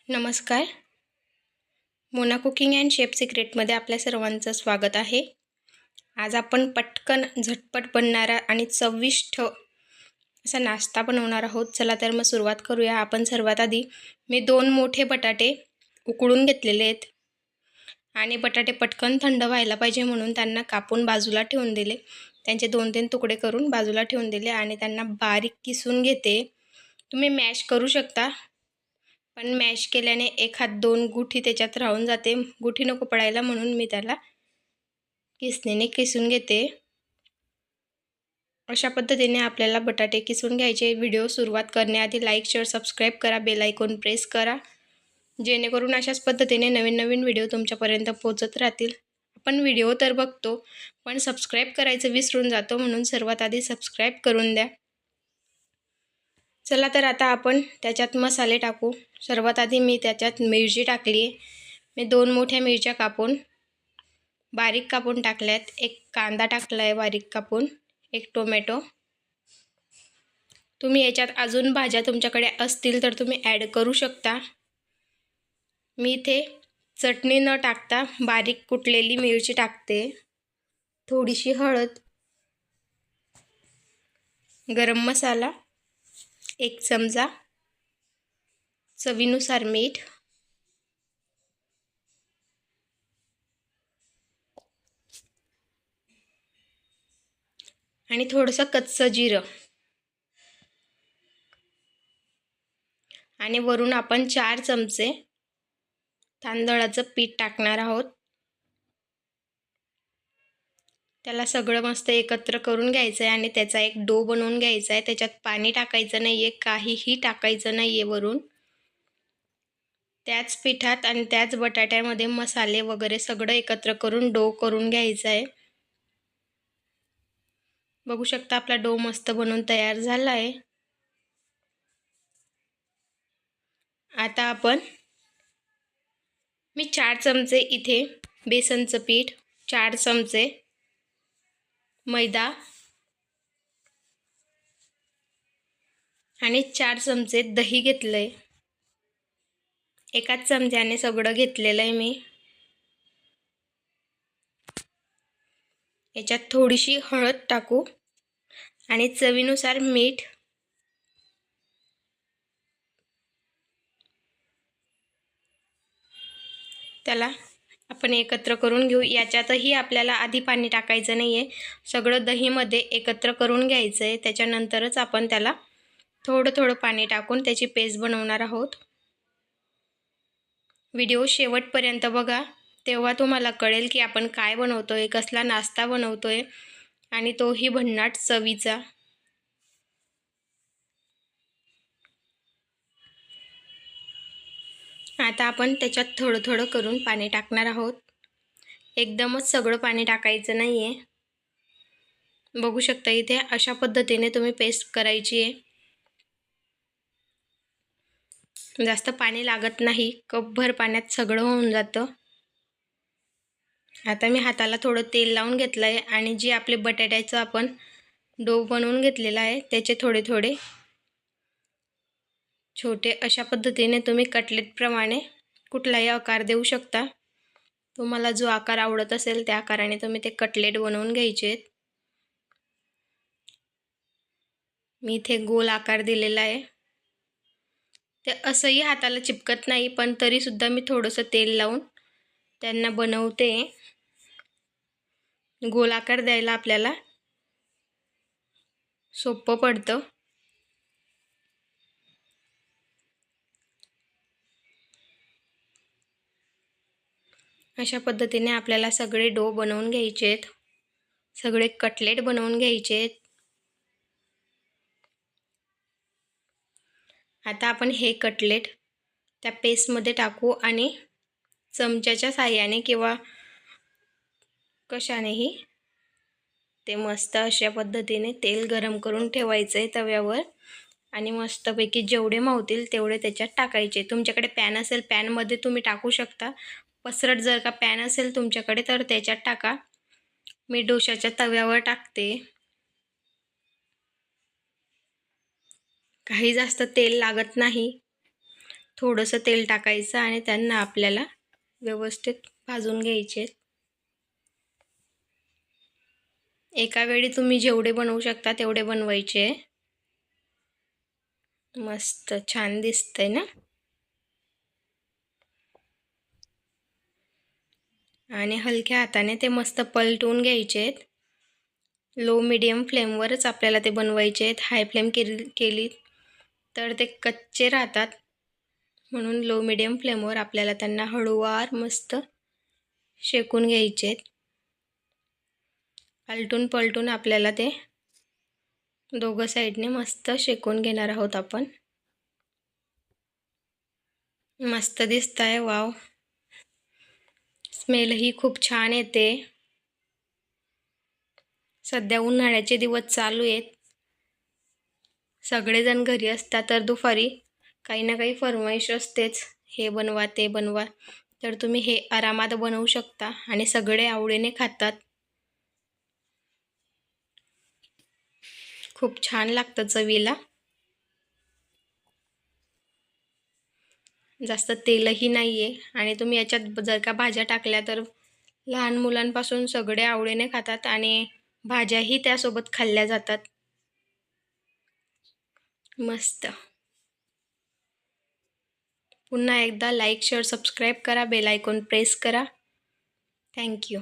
नमस्कार. Mona cooking and chef सिक्रेटमध्ये आपल्या सर्वांचं स्वागत आहे. आज आपण पटकन झटपट बनणारा आणि चविष्ट असा नाश्ता बनवणार आहोत. चला तर मग सुरुवात करूया. आपण सर्वात आधी मी 2 मोठे बटाटे उकळून घेतलेले आहेत आणि बटाटे पटकन थंड व्हायला पाहिजे म्हणून त्यांना कापून बाजूला ठेवून दिले. त्यांचे 2-3 तुकडे करून बाजूला ठेवून दिले आणि त्यांना बारीक किसून घेते. तुम्ही मॅश करू शकता, पण मॅश केल्याने 1-2 गुठी त्याच्यात राहून जाते. गुठी नको पडायला म्हणून मी त्याला किसणीने किसून घेते. अशा पद्धतीने आपल्याला बटाटे किसून घ्यायचे. व्हिडिओ सुरुवात करण्याआधी लाईक, शेअर, सबस्क्राईब करा, बेल आयकॉन प्रेस करा, जेणेकरून अशाच पद्धतीने नवीन नवीन व्हिडिओ तुमच्यापर्यंत पोहोचत राहतील. आपण व्हिडिओ तर बघतो, पण सबस्क्राईब करायचं विसरून जातो, म्हणून सर्वात आधी सबस्क्राईब करून द्या. चला तर आता आपण त्याच्यात मसाले टाकू. सर्वात आधी मी त्याच्यात मिरची टाकली आहे. मी 2 मोठ्या मिरच्या बारीक कापून टाकल्यात. 1 कांदा टाकला आहे बारीक कापून, 1 टोमॅटो. तुम्ही याच्यात अजून भाज्या तुमच्याकडे असतील तर तुम्ही ॲड करू शकता. मी इथे चटणी न टाकता बारीक कुटलेली मिरची टाकते. थोडीशी हळद, गरम मसाला 1 चमचा, चवीनुसार मीठ, आणि थोडंसं कच्चं जिरं, आणि वरून आपण 4 चमचे तांदळाचं पीठ टाकणार आहोत. त्याला सगळं मस्त एकत्र करून घ्यायचं आहे आणि त्याचा एक डो बनवून घ्यायचा आहे. त्याच्यात पाणी टाकायचं नाही आहे, काहीही टाकायचं नाही आहे वरून. त्याच पिठात आणि त्याच बटाट्यामध्ये मसाले वगैरे सगळं एकत्र करून डो करून घ्यायचा आहे. बघू शकता आपला डो मस्त बनवून तयार झाला आहे. आता मी 4 चमचे इथे बेसनचं पीठ, 4 चमचे मैदा आणि 4 चमचे दही घेतलं आहे. एकाच चमच्याने सगळं घेतलेलं आहे मी. याच्यात थोडीशी हळद टाकू आणि चवीनुसार मीठ. त्याला आपण एकत्र करून घेऊ. याच्यातही आपल्याला आधी पाणी टाकायचं नाही आहे. सगळं दहीमध्ये एकत्र करून घ्यायचं आहे. त्याच्यानंतरच आपण त्याला थोडं थोडं पाणी टाकून त्याची पेस्ट बनवणार आहोत. व्हिडिओ शेवटपर्यंत बघा, तेव्हा तुम्हाला कळेल की आपण काय बनवतोय, कसला नाश्ता बनवतोय आणि तोही भन्नाट चवीचा. आता आपण त्याच्यात थोडं थोडं करून पाणी टाकणार आहोत. एकदमच सगळं पाणी टाकायचं नाही आहे. बघू शकता इथे अशा पद्धतीने तुम्ही पेस्ट करायची आहे. जास्त पाणी लागत नाही, कपभर पाण्यात सगळं होऊन जातं. आता मी हाताला थोडं तेल लावून घेतलं आहे आणि जी आपले बटाट्याचं आपण डो बनवून घेतलेला आहे त्याचे थोडे थोडे छोटे अशा पद्धतीने तुम्ही कटलेटप्रमाणे कुठलाही आकार देऊ शकता. तुम्हाला जो आकार आवडत असेल त्या आकाराने तुम्ही ते कटलेट बनवून घ्यायचे आहेत. मी इथे गोल आकार दिलेला आहे. ते असंही हाताला चिपकत नाही, पण तरीसुद्धा मी थोडंसं तेल लावून त्यांना बनवते. गोल आकार द्यायला आपल्याला सोपं पडतं. अशा पद्धतीने आपल्याला सगळे डो बनवून घ्यायचे आहेत, सगळे कटलेट बनवून घ्यायचे आहेत. आता आपण हे कटलेट त्या पेस्टमध्ये टाकू आणि चमच्याच्या साहाय्याने किंवा कशानेही ते मस्त अशा पद्धतीने तेल गरम करून ठेवायचं आहे तव्यावर आणि मस्तपैकी जेवढे मावतील तेवढे त्याच्यात टाकायचे. तुमच्याकडे पॅन असेल पॅनमध्ये तुम्ही टाकू शकता. पसरट जर का पॅन असेल तुमच्याकडे तर त्याच्यात टाका. मी डोशाच्या तव्यावर टाकते. काही जास्त तेल लागत नाही. थोडंसं तेल टाकायचं आणि त्यांना आपल्याला व्यवस्थित भाजून घ्यायचे. एका वेळी तुम्ही जेवढे बनवू शकता तेवढे बनवायचे. मस्त छान दिसतंय ना. आणि हलक्या हाताने ते मस्त पलटवून घ्यायचे. लो मीडियम फ्लेमवरच आपल्याला ते बनवायचे आहेत. हाय फ्लेम केली तर ते कच्चे राहतात, म्हणून लो मीडियम फ्लेमवर आपल्याला त्यांना हळूवार मस्त शेकून घ्यायचे आहेत. आलटून पलटून आपल्याला ते दोघं साईडने मस्त शेकून घेणार आहोत आपण. मस्त दिसतंय, वाव. स्मेलही खूप छान येते. सध्या उन्हाळ्याचे दिवस चालू आहेत. सगळेजण घरी असतात, तर दुपारी काही ना काही फरमाईश असतेच, हे बनवा ते बनवा. तर तुम्ही हे आरामात बनवू शकता आणि सगळे आवडीने खातात. खूप छान लागतं चवीला. जास्त तेलही नाही आहे आणि तुम्ही याच्यात जर का भाज्या टाकल्या तर लहान मुलांपासून सगळे आवडीने खातात आणि भाज्याही त्यासोबत खाल्ल्या जातात. मस्त. पुन्हा एकदा लाईक शेअर सबस्क्राईब करा, बेल आयकॉन प्रेस करा. थँक्यू.